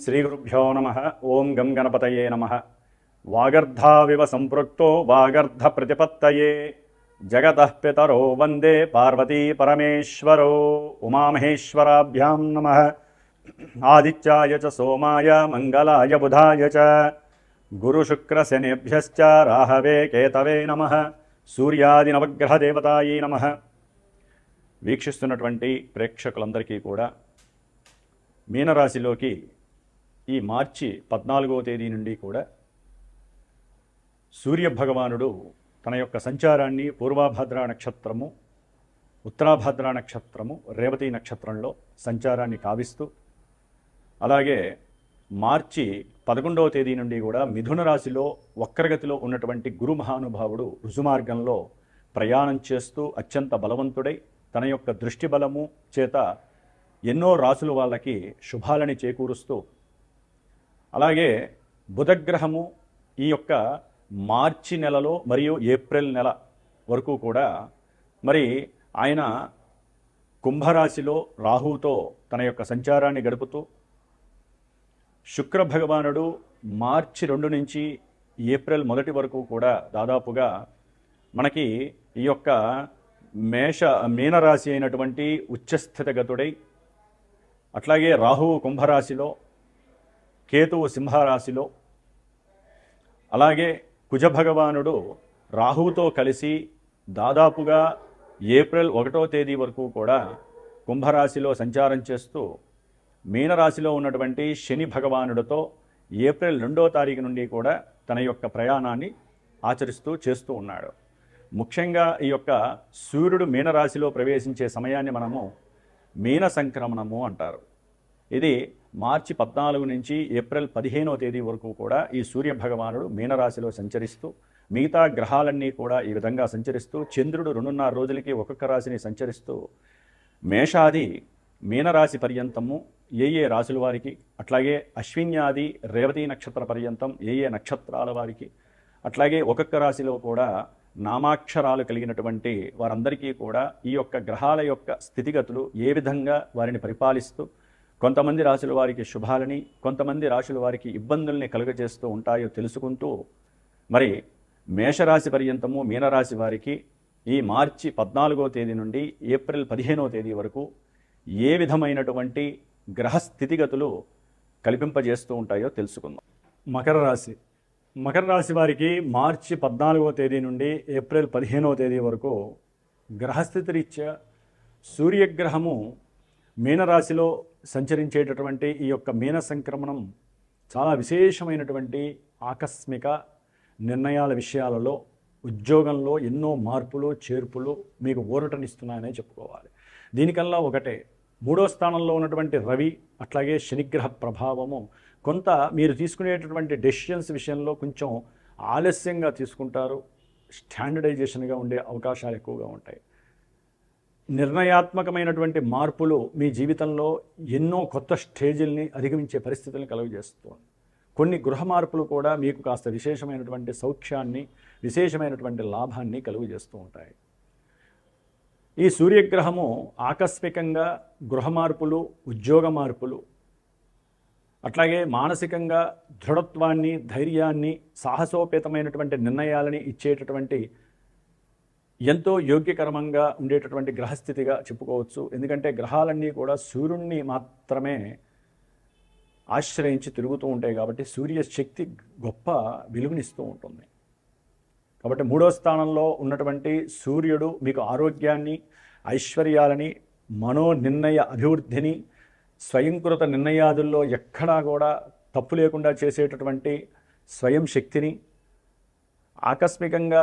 శ్రీగురుభ్యో నమః. ఓం గం గణపతయే నమః. వాగర్ధావివ సంపృక్తో వాగర్ధ ప్రతిపత్తయే జగతః పితరో వందే పార్వతీ పరమేశ్వరో. ఉమామహేశ్వరాభ్యాం నమః. ఆదిత్యాయ చ సోమాయ మంగళాయ బుధాయ చ గురుశుక్రశనేభ్యశ్చ రాహవే కేతవే నమః. సూర్యాది నవగ్రహ దేవతాయే నమః. వీక్షిస్తున్నటువంటి ప్రేక్షకులందరికీ కూడా మీనరాశిలోకి ఈ మార్చి 14వ తేదీ నుండి కూడా సూర్యభగవానుడు తన యొక్క సంచారాన్ని పూర్వభద్ర నక్షత్రము, ఉత్తరాభద్ర నక్షత్రము, రేవతి నక్షత్రంలో సంచారాన్ని కావిస్తూ, అలాగే మార్చి 11వ తేదీ నుండి కూడా మిథున రాశిలో వక్రగతిలో ఉన్నటువంటి గురు మహానుభావుడు రుజుమార్గంలో ప్రయాణం చేస్తూ అత్యంత బలవంతుడై తన యొక్క దృష్టి బలము చేత ఎన్నో రాసుల వాళ్ళకి శుభాలని చేకూరుస్తూ, అలాగే బుధగ్రహము ఈ యొక్క మార్చి నెలలో మరియు ఏప్రిల్ నెల వరకు కూడా మరి ఆయన కుంభరాశిలో రాహువుతో తన యొక్క సంచారాన్ని గడుపుతూ, శుక్ర భగవానుడు మార్చి 2 నుంచి ఏప్రిల్ 1 వరకు కూడా దాదాపుగా మనకి ఈ యొక్క మీనరాశి అయినటువంటి ఉచ్చస్థితగతుడై, అట్లాగే రాహువు కుంభరాశిలో, కేతువు సింహరాశిలో, అలాగే కుజభగవానుడు రాహువుతో కలిసి దాదాపుగా ఏప్రిల్ 1వ తేదీ వరకు కూడా కుంభరాశిలో సంచారం చేస్తూ, మీనరాశిలో ఉన్నటువంటి శని భగవానుడితో ఏప్రిల్ 2వ తారీఖు నుండి కూడా తన యొక్క ప్రయాణాన్ని చేస్తూ ఉన్నాడు. ముఖ్యంగా ఈ యొక్క సూర్యుడు మీనరాశిలో ప్రవేశించే సమయాన్ని మనము మీన సంక్రమణము అంటారు. ఇది మార్చి 14 నుంచి ఏప్రిల్ 15వ తేదీ వరకు కూడా ఈ సూర్య భగవానుడు మీనరాశిలో సంచరిస్తూ, మిగతా గ్రహాలన్నీ కూడా ఈ విధంగా సంచరిస్తూ, చంద్రుడు 2.5 రోజులకి ఒక్కొక్క రాశిని సంచరిస్తూ మేషాది మీనరాశి పర్యంతము ఏ రాశుల వారికి, అట్లాగే అశ్విన్యాది రేవతి నక్షత్ర పర్యంతం ఏ నక్షత్రాల వారికి, అట్లాగే ఒక్కొక్క రాశిలో కూడా నామాక్షరాలు కలిగినటువంటి వారందరికీ కూడా ఈ యొక్క గ్రహాల యొక్క స్థితిగతులు ఏ విధంగా వారిని పరిపాలిస్తూ, కొంతమంది రాశుల వారికి శుభాలని, కొంతమంది రాశుల వారికి ఇబ్బందుల్ని కలుగజేస్తూ ఉంటాయో తెలుసుకుంటూ, మరి మేషరాశి పర్యంతము మీనరాశి వారికి ఈ మార్చి 14వ తేదీ నుండి ఏప్రిల్ 15వ తేదీ వరకు ఏ విధమైనటువంటి గ్రహ స్థితిగతులు కల్పింపజేస్తూ ఉంటాయో తెలుసుకుందాం. మకర రాశి వారికి మార్చి 14వ తేదీ నుండి ఏప్రిల్ 15వ తేదీ వరకు గ్రహస్థితి రీత్యా సూర్యగ్రహము మీనరాశిలో సంచరించేటటువంటి ఈ యొక్క మీన సంక్రమణం చాలా విశేషమైనటువంటి ఆకస్మిక నిర్ణయాల విషయాలలో, ఉద్యోగంలో ఎన్నో మార్పులు చేర్పులు మీకు ఊరటనిస్తున్నాయనే చెప్పుకోవాలి. దీనికల్లా ఒకటే, 3వ స్థానంలో ఉన్నటువంటి రవి, అట్లాగే శనిగ్రహ ప్రభావము కొంత మీరు తీసుకునేటటువంటి డెసిషన్స్ విషయంలో కొంచెం ఆలస్యంగా తీసుకుంటారు. స్టాండర్డైజేషన్గా ఉండే అవకాశాలు ఎక్కువగా ఉంటాయి. నిర్ణయాత్మకమైనటువంటి మార్పులు మీ జీవితంలో ఎన్నో కొత్త స్టేజీల్ని అధిగమించే పరిస్థితులను కలుగజేస్తుంది. కొన్ని గృహ మార్పులు కూడా మీకు కాస్త విశేషమైనటువంటి సౌఖ్యాన్ని, విశేషమైనటువంటి లాభాన్ని కలుగజేస్తూ ఉంటాయి. ఈ సూర్యగ్రహము ఆకస్మికంగా గృహ మార్పులు, ఉద్యోగ మార్పులు, అట్లాగే మానసికంగా దృఢత్వాన్ని, ధైర్యాన్ని, సాహసోపేతమైనటువంటి నిర్ణయాలని ఇచ్చేటటువంటి ఎంతో యోగ్యకరంగా ఉండేటటువంటి గ్రహస్థితిగా చెప్పుకోవచ్చు. ఎందుకంటే గ్రహాలన్నీ కూడా సూర్యుడిని మాత్రమే ఆశ్రయించి తిరుగుతూ ఉంటాయి కాబట్టి సూర్య శక్తి గొప్ప విలువనిస్తూ ఉంటుంది. కాబట్టి 3వ స్థానంలో ఉన్నటువంటి సూర్యుడు మీకు ఆరోగ్యాన్ని, ఐశ్వర్యాలని, మనోనిర్ణయ అభివృద్ధిని, స్వయంకృత నిర్ణయాదుల్లో ఎక్కడా కూడా తప్పు లేకుండా చేసేటటువంటి స్వయం శక్తిని, ఆకస్మికంగా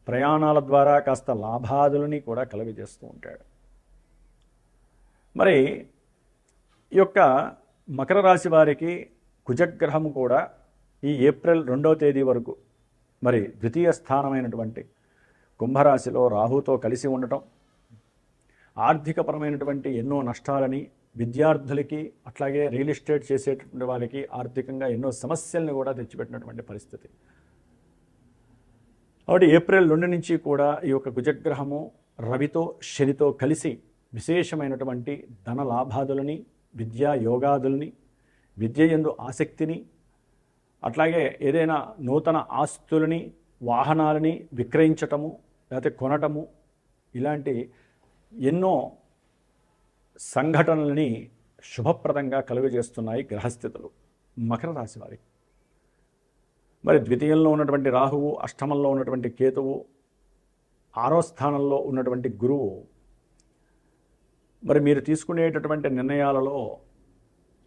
ప్రయాణాల ద్వారా కాస్త లాభాదులని కూడా కలుగజేస్తూ ఉంటాడు. మరి ఈ యొక్క మకర రాశి వారికి కుజగ్రహము కూడా ఈ ఏప్రిల్ 2వ తేదీ వరకు మరి ద్వితీయ స్థానమైనటువంటి కుంభరాశిలో రాహుతో కలిసి ఉండటం ఆర్థికపరమైనటువంటి ఎన్నో నష్టాలని, విద్యార్థులకి, అట్లాగే రియల్ ఎస్టేట్ చేసేటటువంటి వాళ్ళకి ఆర్థికంగా ఎన్నో సమస్యలను కూడా తెచ్చిపెట్టినటువంటి పరిస్థితి. కాబట్టి ఏప్రిల్ 2 నుంచి కూడా ఈ యొక్క కుజగ్రహము రవితో శనితో కలిసి విశేషమైనటువంటి ధన లాభాదులని, విద్యా యోగాదుల్ని, విద్య యందు ఆసక్తిని, అట్లాగే ఏదైనా నూతన ఆస్తులని, వాహనాలని విక్రయించటము లేకపోతే కొనటము, ఇలాంటి ఎన్నో సంఘటనలని శుభప్రదంగా కలుగజేస్తున్నాయి గ్రహస్థితులు మకర రాశి వారికి. మరి ద్వితీయంలో ఉన్నటువంటి రాహువు, అష్టమంలో ఉన్నటువంటి కేతువు, 6వ స్థానంలో ఉన్నటువంటి గురువు మరి మీరు తీసుకునేటటువంటి నిర్ణయాలలో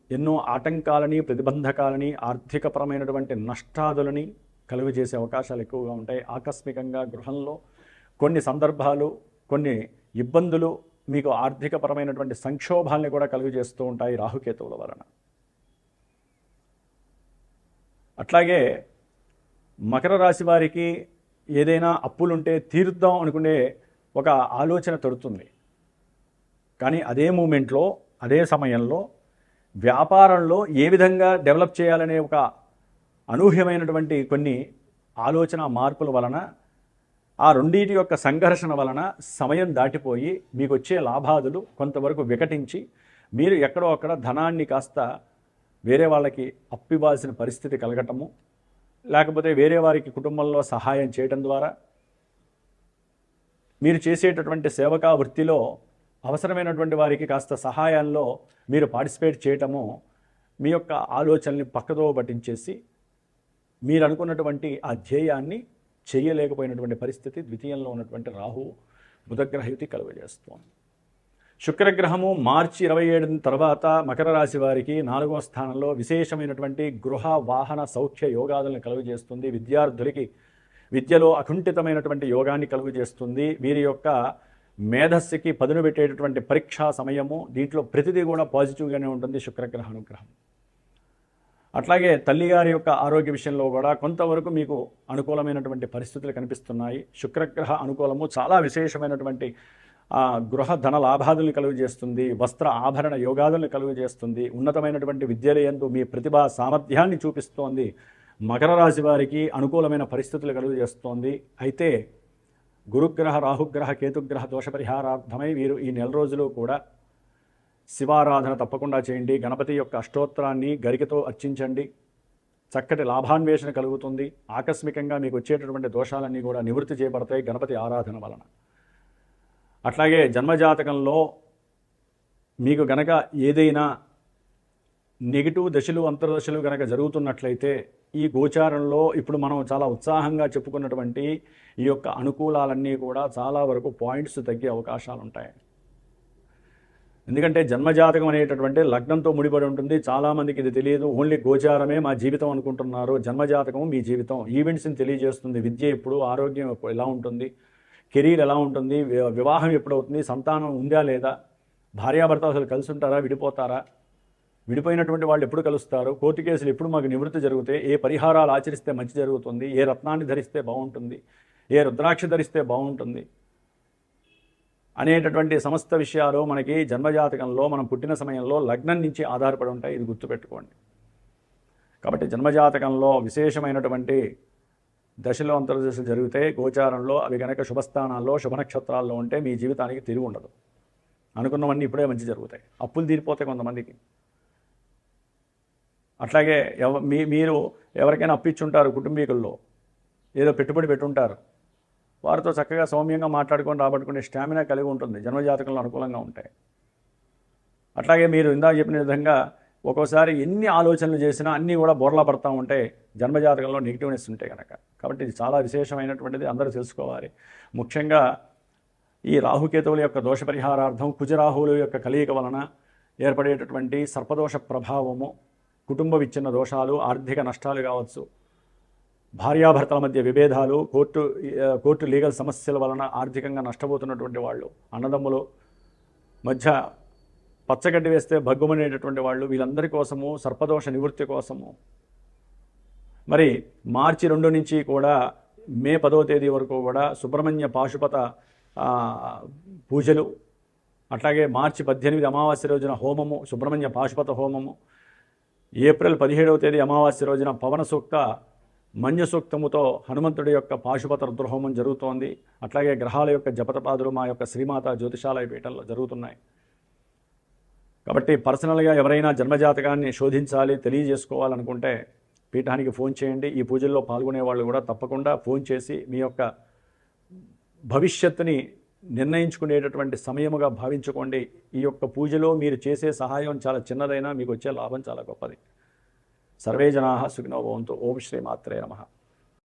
ఎన్నో ఆటంకాలని, ప్రతిబంధకాలని, ఆర్థికపరమైనటువంటి నష్టాదులని కలుగజేసే అవకాశాలు ఎక్కువగా ఉంటాయి. ఆకస్మికంగా గృహంలో కొన్ని సందర్భాలు, కొన్ని ఇబ్బందులు మీకు ఆర్థికపరమైనటువంటి సంక్షోభాల్ని కూడా కలుగజేస్తూ ఉంటాయి రాహుకేతువుల వలన. అట్లాగే మకర రాశి వారికి ఏదైనా అప్పులుంటే తీరుద్దాం అనుకునే ఒక ఆలోచన తడుతుంది. కానీ అదే మూమెంట్లో, అదే సమయంలో వ్యాపారంలో ఏ విధంగా డెవలప్ చేయాలనే ఒక అనూహ్యమైనటువంటి కొన్ని ఆలోచన మార్పుల వలన, ఆ రెండింటి యొక్క సంఘర్షణ వలన సమయం దాటిపోయి మీకు వచ్చే లాభాదులు కొంతవరకు వికటించి మీరు ఎక్కడో అక్కడ ధనాన్ని కాస్త వేరే వాళ్ళకి అప్పివ్వాల్సిన పరిస్థితి కలగటము, లేకపోతే వేరే వారికి కుటుంబంలో సహాయం చేయడం ద్వారా మీరు చేసేటటువంటి సేవకా వృత్తిలో అవసరమైనటువంటి వారికి కాస్త సహాయాల్లో మీరు పార్టిసిపేట్ చేయటము మీ యొక్క ఆలోచనల్ని పక్కదో పట్టించేసి మీరు అనుకున్నటువంటి ఆ ధ్యేయాన్ని చేయలేకపోయినటువంటి పరిస్థితి ద్వితీయంలో ఉన్నటువంటి రాహు బుధగ్రహయుతి కలుగజేస్తోంది. శుక్రగ్రహము మార్చి 27 తర్వాత మకర రాశి వారికి 4వ స్థానంలో విశేషమైనటువంటి గృహ వాహన సౌఖ్య యోగాదులను కలుగజేస్తుంది. విద్యార్థులకి విద్యలో అకుంఠితమైనటువంటి యోగాన్ని కలుగజేస్తుంది. వీరి యొక్క మేధస్సుకి పదును పెట్టేటటువంటి పరీక్షా సమయము, దీంట్లో ప్రతిదీ కూడా పాజిటివ్గానే ఉంటుంది శుక్రగ్రహ అనుగ్రహం. అట్లాగే తల్లిగారి యొక్క ఆరోగ్య విషయంలో కూడా కొంతవరకు మీకు అనుకూలమైనటువంటి పరిస్థితులు కనిపిస్తున్నాయి. శుక్రగ్రహ అనుకూలము చాలా విశేషమైనటువంటి గృహ ధన లాభాదులను కలుగజేస్తుంది, వస్త్ర ఆభరణ యోగాదులను కలుగజేస్తుంది, ఉన్నతమైనటువంటి విద్యలయందు మీ ప్రతిభా సామర్థ్యాన్ని చూపిస్తోంది. మకర రాశి వారికి అనుకూలమైన పరిస్థితులు కలుగజేస్తోంది. అయితే గురుగ్రహ, రాహుగ్రహ, కేతుగ్రహ దోష పరిహారార్థమై వీరు ఈ నెల రోజులు కూడా శివారాధన తప్పకుండా చేయండి. గణపతి యొక్క అష్టోత్తరాన్ని గరికతో అర్చించండి. చక్కటి లాభాన్వేషణ కలుగుతుంది. ఆకస్మికంగా మీకు వచ్చేటటువంటి దోషాలన్నీ కూడా నివృత్తి చేయబడతాయి గణపతి ఆరాధన వలన. అట్లాగే జన్మజాతకంలో మీకు గనక ఏదైనా నెగిటివ్ దశలు, అంతర్దశలు గనక జరుగుతున్నట్లయితే ఈ గోచారంలో ఇప్పుడు మనం చాలా ఉత్సాహంగా చెప్పుకున్నటువంటి ఈ యొక్క అనుకూలాలన్నీ కూడా చాలా వరకు పాయింట్స్ తగ్గే అవకాశాలు ఉంటాయి. ఎందుకంటే జన్మజాతకం అనేటటువంటి లగ్నంతో ముడిపడి ఉంటుంది. చాలామందికి ఇది తెలియదు. ఓన్లీ గోచారమే మా జీవితం అనుకుంటున్నారు. జన్మజాతకం మీ జీవితం, ఈవెంట్స్ని తెలియజేస్తుంది. విద్య ఎప్పుడు, ఆరోగ్యం ఎలా ఉంటుంది, కెరీర్ ఎలా ఉంటుంది, వివాహం ఎప్పుడవుతుంది, సంతానం ఉందా లేదా, భార్యాభర్త అసలు కలిసి ఉంటారా, విడిపోతారా, విడిపోయినటువంటి వాళ్ళు ఎప్పుడు కలుస్తారు, కోర్టు కేసులు ఎప్పుడు మాకు నివృత్తి జరుగుతాయి, ఏ పరిహారాలు ఆచరిస్తే మంచి జరుగుతుంది, ఏ రత్నాన్ని ధరిస్తే బాగుంటుంది, ఏ రుద్రాక్ష ధరిస్తే బాగుంటుంది అనేటటువంటి సమస్త విషయాలు మనకి జన్మజాతకంలో మనం పుట్టిన సమయంలో లగ్నం నుంచి ఆధారపడి ఉంటాయి. ఇది గుర్తుపెట్టుకోండి. కాబట్టి జన్మజాతకంలో విశేషమైనటువంటి దశలో అంతర్దశలు జరిగితే గోచారంలో అవి కనుక శుభస్థానాల్లో, శుభనక్షత్రాల్లో ఉంటే మీ జీవితానికి తిరిగి ఉండదు. అనుకున్నవన్నీ ఇప్పుడే మంచి జరుగుతాయి. అప్పులు తీరిపోతాయి కొంతమందికి. అట్లాగే మీరు ఎవరికైనా అప్పిచ్చుంటారు, కుటుంబీకుల్లో ఏదో పెట్టుబడి పెట్టుంటారు, వారితో చక్కగా సౌమ్యంగా మాట్లాడుకొని రాబట్టుకునే స్టామినా కలిగి ఉంటుంది. జన్మజాతకంలో అనుకూలంగా ఉంటాయి. అట్లాగే మీరు ఇందాక చెప్పిన విధంగా ఒక్కోసారి ఎన్ని ఆలోచనలు చేసినా అన్నీ కూడా బోర్లా పడతా ఉంటాయి జన్మజాతకంలో నెగిటివ్నెస్ ఉంటాయి కనుక. కాబట్టి ఇది చాలా విశేషమైనటువంటిది, అందరూ తెలుసుకోవాలి. ముఖ్యంగా ఈ రాహుకేతువుల యొక్క దోష పరిహారార్థం కుజరాహువుల యొక్క కలయిక వలన ఏర్పడేటటువంటి సర్పదోష ప్రభావము, కుటుంబ విచ్ఛిన్న దోషాలు, ఆర్థిక నష్టాలు కావచ్చు, భార్యాభర్తల మధ్య విభేదాలు, కోర్టు లీగల్ సమస్యల వలన ఆర్థికంగా నష్టపోతున్నటువంటి వాళ్ళు, అన్నదమ్ములు మధ్య పచ్చగడ్డి వేస్తే భగ్గుమనేటటువంటి వాళ్ళు, వీళ్ళందరి కోసము సర్పదోష నివృత్తి కోసము మరి మార్చి 2 నుంచి కూడా మే 10వ తేదీ వరకు కూడా సుబ్రహ్మణ్య పాశుపత పూజలు, అట్లాగే మార్చి 18 అమావాస్య రోజున హోమము, సుబ్రహ్మణ్య పాశుపత హోమము, ఏప్రిల్ 17వ తేదీ అమావాస్య రోజున పవన సూక్త మన్య సూక్తముతో హనుమంతుడి యొక్క పాశుపత రుద్రహోమం జరుగుతోంది. అట్లాగే గ్రహాల యొక్క జపతపాదులు మా యొక్క శ్రీమాత జ్యోతిషాలయ పీఠంలో జరుగుతున్నాయి. కాబట్టి పర్సనల్గా ఎవరైనా జన్మజాతకాన్ని శోధించాలి, తెలియజేసుకోవాలనుకుంటే పీఠానికి ఫోన్ చేయండి. ఈ పూజల్లో పాల్గొనే వాళ్ళు కూడా తప్పకుండా ఫోన్ చేసి మీ యొక్క భవిష్యత్తుని నిర్ణయించుకునేటటువంటి సమయముగా భావించుకోండి. ఈ యొక్క పూజలో మీరు చేసే సహాయం చాలా చిన్నదైనా మీకు వచ్చే లాభం చాలా గొప్పది. సర్వే జనాః సుఖినో భవంతు. ఓం శ్రీ మాత్రే నమః.